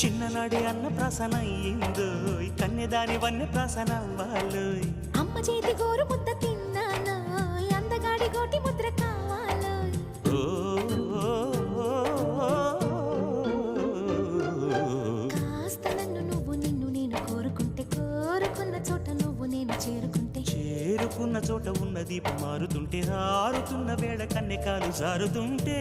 చిన్ననాడి అన్న ప్రాసన అయ్యిందో కన్యదాని వన్య ప్రాసన అవ్వాలో అమ్మ చేతి గోరు ముద్ద తిన్నాను అందగాడి గోటి ముద్ర కావాలో కాస్త నన్ను నువ్వు నిన్ను నేను కోరుకుంటే కోరుకున్న చోట నువ్వు నేను చేరుకుంటే చేరుకున్న చోట ఉన్న దీపం మారుతుంటే రారుతున్న వేళ కన్నెకాలు జారుతుంటే